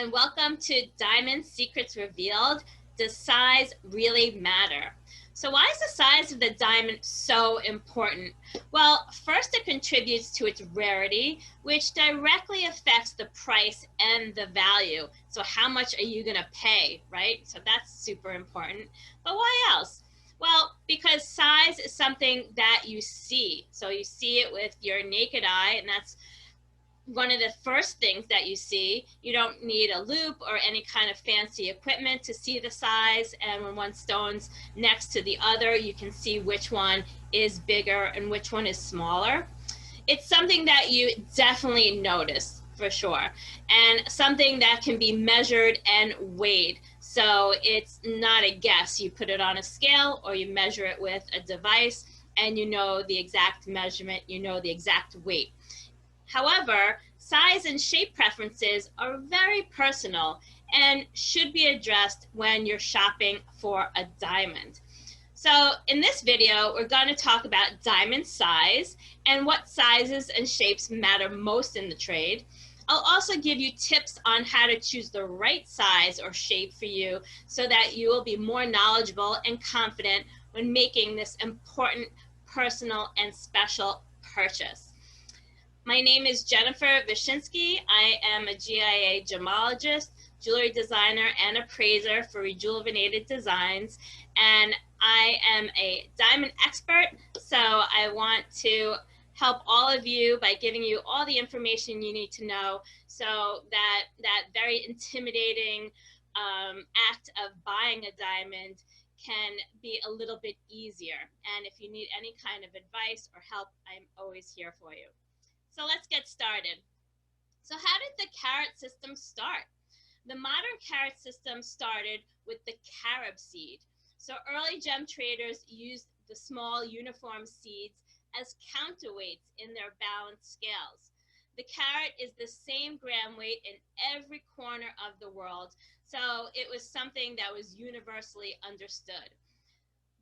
and welcome to Diamond Secrets Revealed. Does size really matter? So why is the size of the diamond so important? Well, first it contributes to its rarity, which directly affects the price and the value. So how much are you gonna pay, right? So that's super important. But why else? Well, because size is something that you see. So you see it with your naked eye, and that's one of the first things that you see. You don't need a loupe or any kind of fancy equipment to see the size, and when one stone's next to the other, you can see which one is bigger and which one is smaller. It's something that you definitely notice for sure, and something that can be measured and weighed. So it's not a guess. You put it on a scale or you measure it with a device, and you know the exact measurement, you know the exact weight. However, size and shape preferences are very personal and should be addressed when you're shopping for a diamond. So in this video, we're going to talk about diamond size and what sizes and shapes matter most in the trade. I'll also give you tips on how to choose the right size or shape for you so that you will be more knowledgeable and confident when making this important, personal, and special purchase. My name is Jennifer Wyszynski. I am a GIA gemologist, jewelry designer, and appraiser for Rejuvenated Designs. And I am a diamond expert, so I want to help all of you by giving you all the information you need to know so that that very intimidating act of buying a diamond can be a little bit easier. And if you need any kind of advice or help, I'm always here for you. So let's get started. So how did the carat system start? The modern carat system started with the carob seed. So early gem traders used the small uniform seeds as counterweights in their balanced scales. The carat is the same gram weight in every corner of the world, so it was something that was universally understood.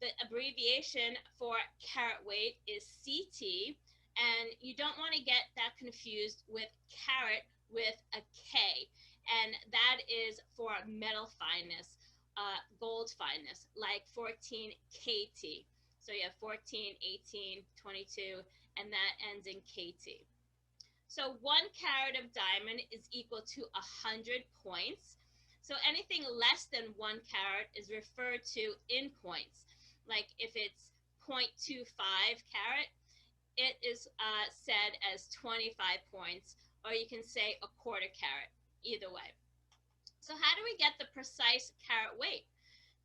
The abbreviation for carat weight is CT, and you don't want to get that confused with carat with a K, and that is for metal fineness, gold fineness, like 14 KT. So you have 14, 18, 22, and that ends in KT. So 1 carat of diamond is equal to 100 points. So anything less than 1 carat is referred to in points. Like if it's 0.25 carat, it is said as 25 points, or you can say a quarter carat, either way. So how do we get the precise carat weight?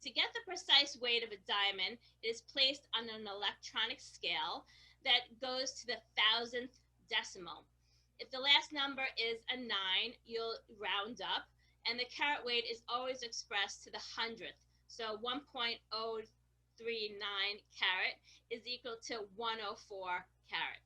To get the precise weight of a diamond, it is placed on an electronic scale that goes to the 1000th decimal. If the last number is a 9, you'll round up, and the carat weight is always expressed to the 100th. So 1.039 carat is equal to 104 carat.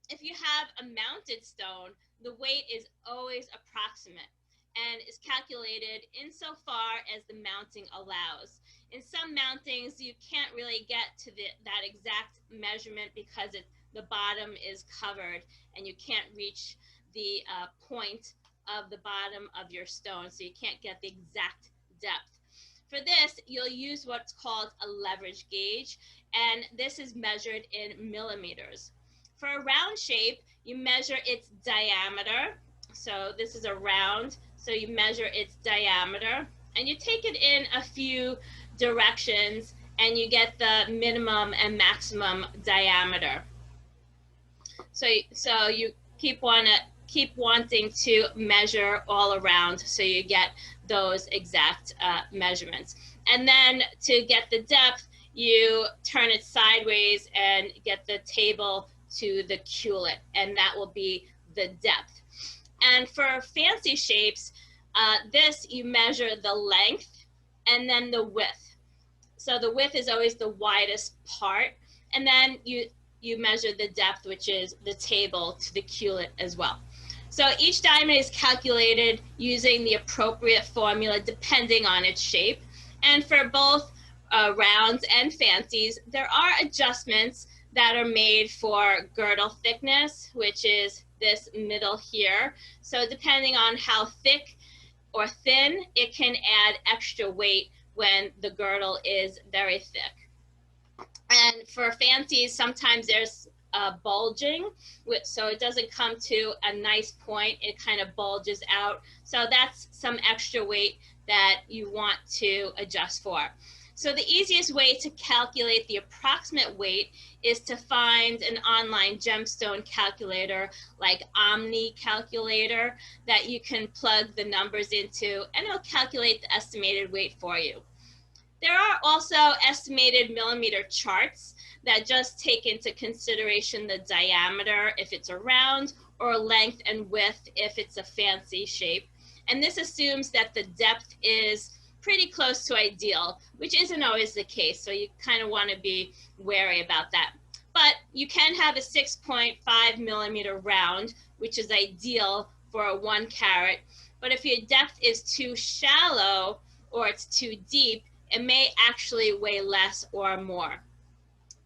If you have a mounted stone, the weight is always approximate and is calculated insofar as the mounting allows. In some mountings, you can't really get to that exact measurement because the bottom is covered and you can't reach the point of the bottom of your stone, so you can't get the exact depth. For this, you'll use what's called a leverage gauge, and this is measured in millimeters. For a round shape, you measure its diameter. So this is a round, so you measure its diameter, and you take it in a few directions, and you get the minimum and maximum diameter. So you keep wanting to measure all around so you get those exact measurements. And then to get the depth, you turn it sideways and get the table to the cullet, and that will be the depth. And for fancy shapes, this you measure the length and then the width. So the width is always the widest part, and then you measure the depth, which is the table to the cullet as well. So each diamond is calculated using the appropriate formula depending on its shape. And for both rounds and fancies, there are adjustments that are made for girdle thickness, which is this middle here. So depending on how thick or thin, it can add extra weight when the girdle is very thick. And for fancies, sometimes there's bulging, so it doesn't come to a nice point, it kind of bulges out. So that's some extra weight that you want to adjust for. So the easiest way to calculate the approximate weight is to find an online gemstone calculator like Omni Calculator that you can plug the numbers into, and it'll calculate the estimated weight for you. There are also estimated millimeter charts that just take into consideration the diameter if it's a round, or length and width if it's a fancy shape. And this assumes that the depth is pretty close to ideal, which isn't always the case. So you kind of want to be wary about that. But you can have a 6.5 millimeter round, which is ideal for a 1 carat. But if your depth is too shallow or it's too deep, it may actually weigh less or more.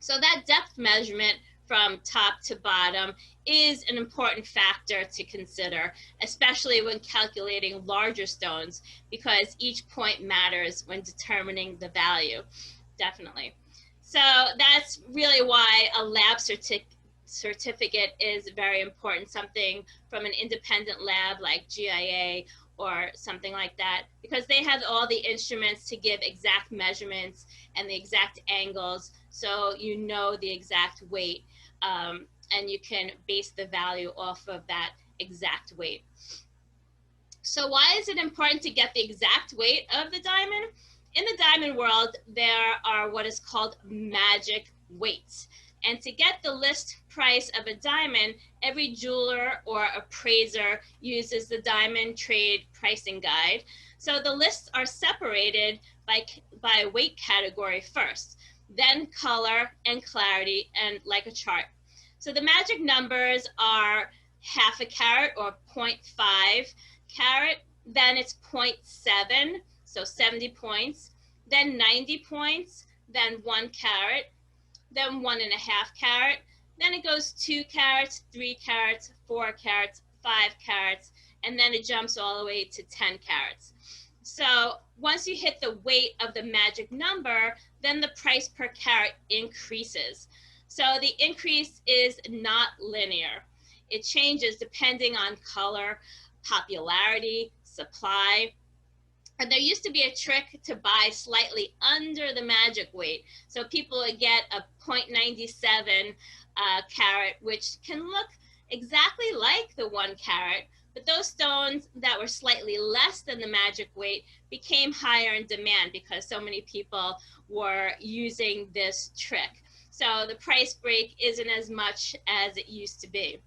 So that depth measurement from top to bottom is an important factor to consider, especially when calculating larger stones, because each point matters when determining the value, definitely. So that's really why a lab certificate is very important, something from an independent lab like GIA or something like that, because they have all the instruments to give exact measurements and the exact angles, so you know the exact weight, and you can base the value off of that exact weight. So why is it important to get the exact weight of the diamond? In the diamond world, there are what is called magic weights. And to get the list price of a diamond, every jeweler or appraiser uses the Diamond Trade Pricing Guide. So the lists are separated by weight category first, then color and clarity, and like a chart. So the magic numbers are 1/2 carat or 0.5 carat, then it's 0.7, so 70 points, then 90 points, then 1 carat, then 1.5 carat, then it goes 2 carats, 3 carats, 4 carats, 5 carats, and then it jumps all the way to 10 carats. So once you hit the weight of the magic number, then the price per carat increases. So the increase is not linear. It changes depending on color, popularity, supply. And there used to be a trick to buy slightly under the magic weight. So people would get a 0.97 carat, which can look exactly like the 1 carat, but those stones that were slightly less than the magic weight became higher in demand because so many people were using this trick. So the price break isn't as much as it used to be.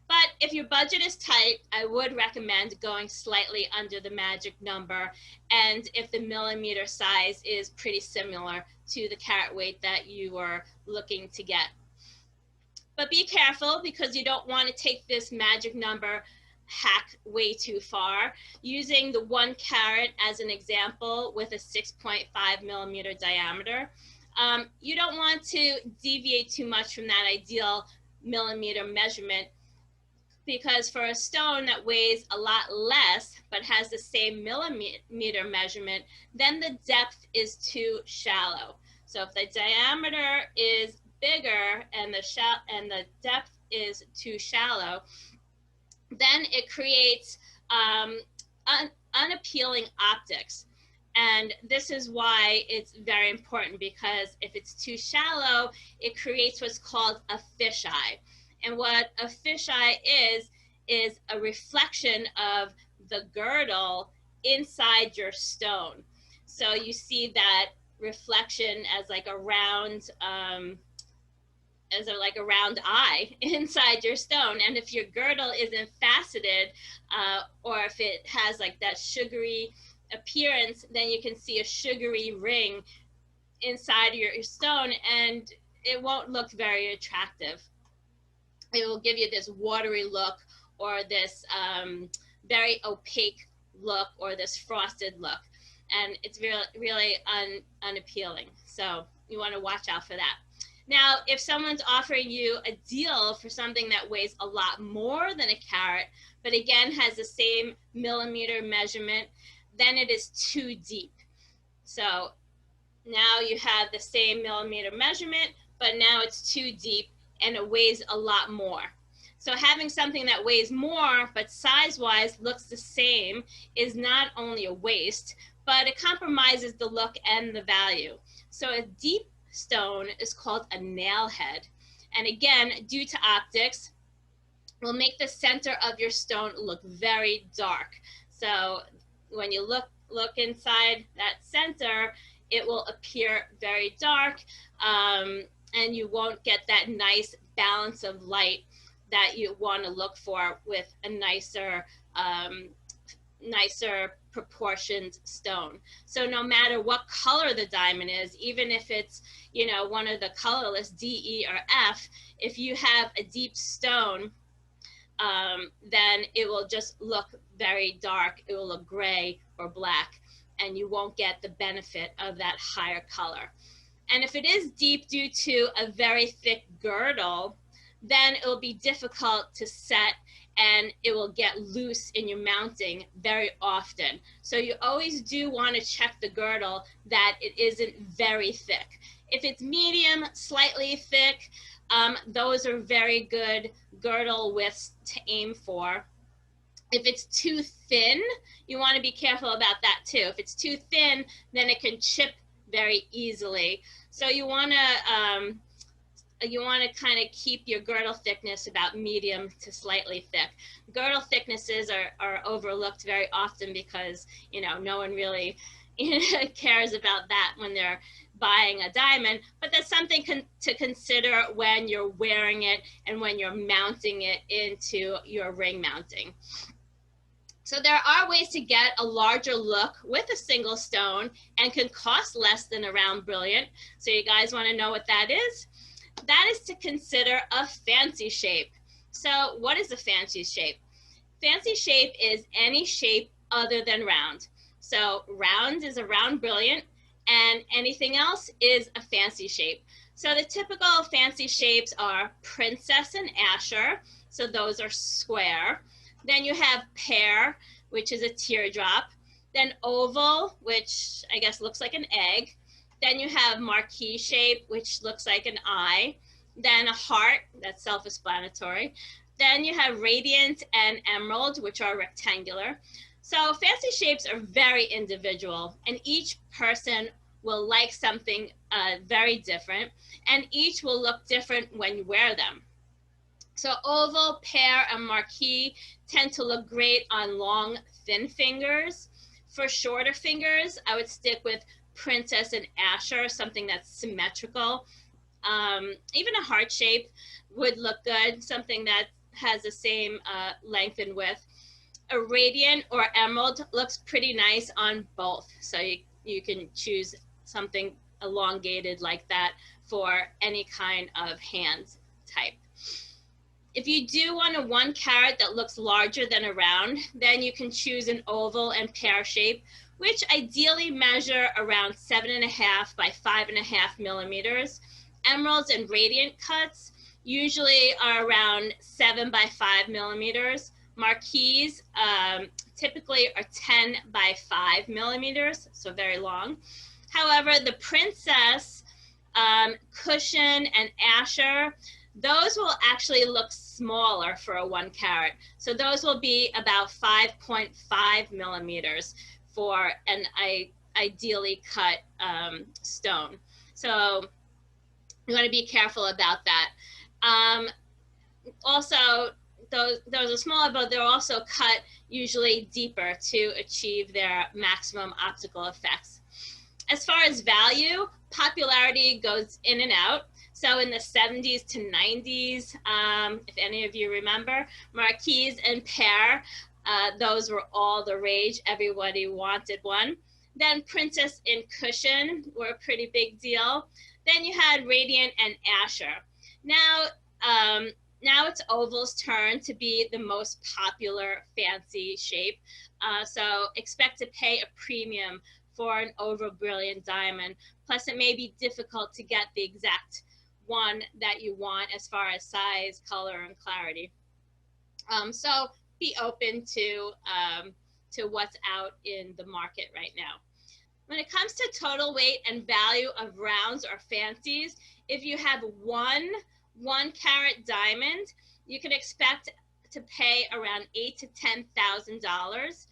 But if your budget is tight, I would recommend going slightly under the magic number, and if the millimeter size is pretty similar to the carat weight that you are looking to get. But be careful, because you don't want to take this magic number hack way too far. Using the 1 carat as an example with a 6.5 millimeter diameter, you don't want to deviate too much from that ideal millimeter measurement, because for a stone that weighs a lot less but has the same millimeter measurement, then the depth is too shallow. So if the diameter is bigger and the depth is too shallow, then it creates unappealing optics. And this is why it's very important, because if it's too shallow, it creates what's called a fisheye. And what a fisheye is a reflection of the girdle inside your stone. So you see that reflection as like a round, like a round eye inside your stone. And if your girdle isn't faceted, or if it has like that sugary appearance, then you can see a sugary ring inside your stone, and it won't look very attractive. It will give you this watery look, or this very opaque look, or this frosted look, and it's really unappealing. So you want to watch out for that. Now, if someone's offering you a deal for something that weighs a lot more than a carat, but again has the same millimeter measurement, then it is too deep. So now you have the same millimeter measurement, but now it's too deep and it weighs a lot more. So having something that weighs more, but size-wise looks the same, is not only a waste, but it compromises the look and the value. So a deep stone is called a nail head. And again, due to optics, will make the center of your stone look very dark. So when you look inside that center, it will appear very dark, and you won't get that nice balance of light that you want to look for with a nicer proportioned stone. So no matter what color the diamond is, even if it's, you know, one of the colorless D, E, or F, if you have a deep stone, then it will just look very dark. It will look gray or black, and you won't get the benefit of that higher color. And if it is deep due to a very thick girdle, then it will be difficult to set, and it will get loose in your mounting very often. So you always do want to check the girdle that it isn't very thick. If it's medium, slightly thick, those are very good girdle widths to aim for. If it's too thin, you want to be careful about that too. If it's too thin, then it can chip very easily. So you want to kind of keep your girdle thickness about medium to slightly thick. Girdle thicknesses are overlooked very often because, you know, no one really cares about that when they're buying a diamond, but that's something to consider when you're wearing it and when you're mounting it into your ring mounting. So there are ways to get a larger look with a single stone and can cost less than a round brilliant. So you guys want to know what that is? That is to consider a fancy shape. So what is a fancy shape? Fancy shape is any shape other than round. So round is a round brilliant, and anything else is a fancy shape. So the typical fancy shapes are princess and Asher. So those are square. Then you have pear, which is a teardrop. Then oval, which I guess looks like an egg. Then you have marquee shape, which looks like an eye. Then a heart, that's self-explanatory. Then you have radiant and emerald, which are rectangular. So fancy shapes are very individual, and each person will like something very different, and each will look different when you wear them. So oval, pear, and marquee tend to look great on long, thin fingers. For shorter fingers, I would stick with princess and Asher, something that's symmetrical. Even a heart shape would look good, something that has the same length and width. A radiant or emerald looks pretty nice on both. So you can choose something elongated like that for any kind of hand type. If you do want a 1 carat that looks larger than a round, then you can choose an oval and pear shape, which ideally measure around 7.5 by 5.5 millimeters. Emeralds and radiant cuts usually are around 7 by 5 millimeters. Marquees typically are 10 by 5 millimeters, so very long. However, the princess, cushion, and Asher, those will actually look smaller for a 1 carat. So those will be about 5.5 millimeters for an ideally cut stone. So you want to be careful about that. Also, those are smaller, but they're also cut usually deeper to achieve their maximum optical effects. As far as value, popularity goes in and out. So in the 70s to 90s, if any of you remember, marquees and pear, those were all the rage. Everybody wanted one. Then princess and cushion were a pretty big deal. Then you had radiant and Asher. Now it's oval's turn to be the most popular fancy shape. So expect to pay a premium for an oval brilliant diamond. Plus it may be difficult to get the exact one that you want as far as size, color, and clarity. So be open to what's out in the market right now. When it comes to total weight and value of rounds or fancies, if you have one 1-carat diamond, you can expect to pay around $8,000 to $10,000.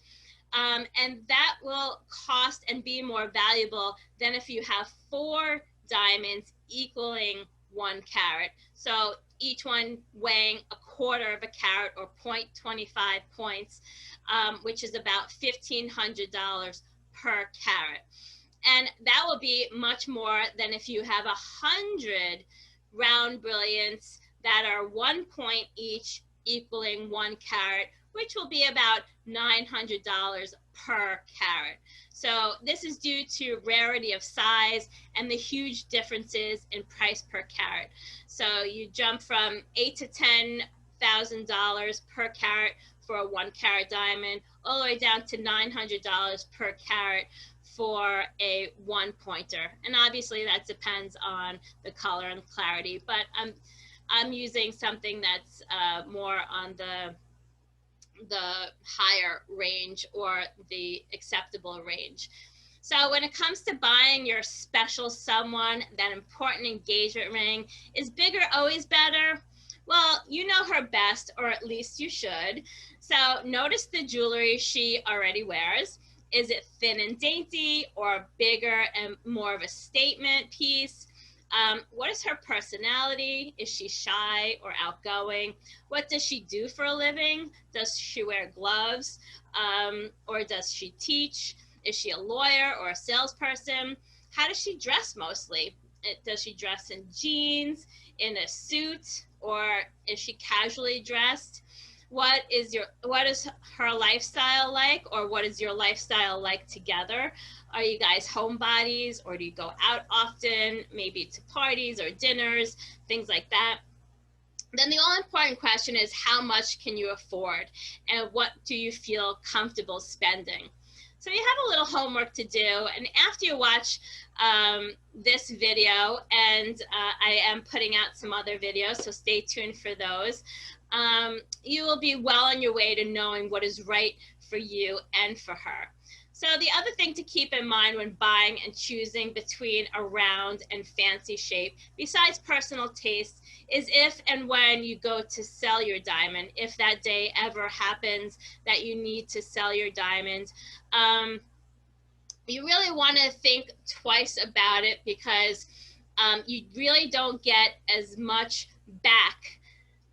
And that will cost and be more valuable than if you have 4 diamonds equaling 1 carat. So each one weighing 1/4 of a carat, or 0.25 points, which is about $1,500 per carat. And that will be much more than if you have 100 round brilliants that are 1 point each, equaling 1 carat, which will be about $900 per carat. So this is due to rarity of size and the huge differences in price per carat. So you jump from $8,000 to $10,000 per carat for a 1-carat diamond, all the way down to $900 per carat for a 1-pointer. And obviously that depends on the color and clarity, but I'm using something that's more on the higher range, or the acceptable range. So when it comes to buying your special someone that important engagement ring, is bigger always better? Well, you know her best, or at least you should. So notice the jewelry she already wears. Is it thin and dainty, or bigger and more of a statement piece? What is her personality? Is she shy or outgoing? What does she do for a living? Does she wear gloves, or does she teach? Is she a lawyer or a salesperson? How does she dress mostly? Does she dress in jeans, in a suit, or is she casually dressed? What is her lifestyle like, or what is your lifestyle like together? Are you guys homebodies, or do you go out often, maybe to parties or dinners, things like that? Then the all important question is, how much can you afford, and what do you feel comfortable spending? So you have a little homework to do, and after you watch this video, and I am putting out some other videos, so stay tuned for those, you will be well on your way to knowing what is right for you and for her. So the other thing to keep in mind when buying and choosing between a round and fancy shape, besides personal taste, is if and when you go to sell your diamond, if that day ever happens that you need to sell your diamond, you really want to think twice about it, because you really don't get as much back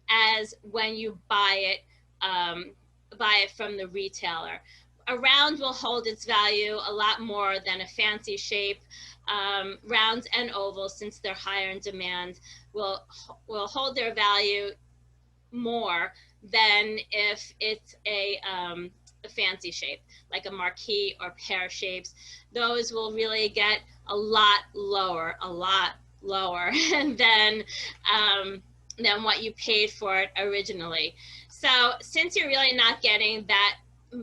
as when you buy it from the retailer. A round will hold its value a lot more than a fancy shape. Rounds and ovals, since they're higher in demand, will hold their value more than if it's a fancy shape, like a marquise or pear shapes. Those will really get a lot lower than what you paid for it originally. So since you're really not getting that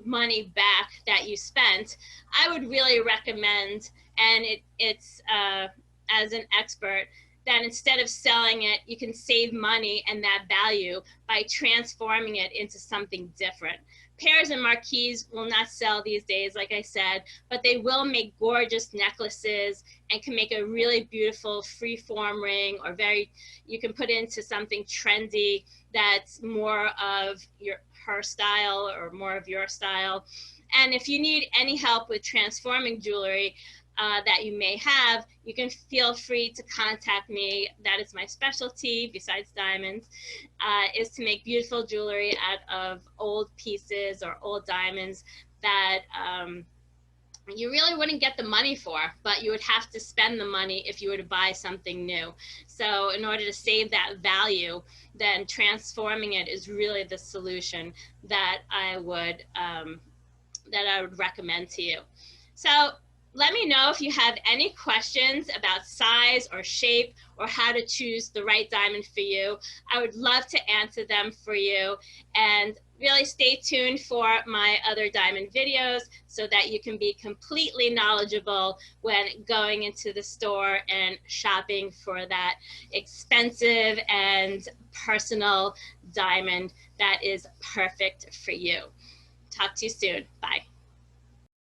money back that you spent, I would really recommend, and it's as an expert, that instead of selling it, you can save money and that value by transforming it into something different. Pears and marquise will not sell these days, like I said, but they will make gorgeous necklaces and can make a really beautiful free-form ring, or you can put into something trendy that's more of her style or more of your style. And if you need any help with transforming jewelry that you may have, you can feel free to contact me. That is my specialty, besides diamonds, is to make beautiful jewelry out of old pieces or old diamonds that you really wouldn't get the money for, but you would have to spend the money if you were to buy something new. So in order to save that value, then transforming it is really the solution that I would recommend to you. So Let me know if you have any questions about size or shape or how to choose the right diamond for you. I would love to answer them for you. And really stay tuned for my other diamond videos so that you can be completely knowledgeable when going into the store and shopping for that expensive and personal diamond that is perfect for you. Talk to you soon. Bye.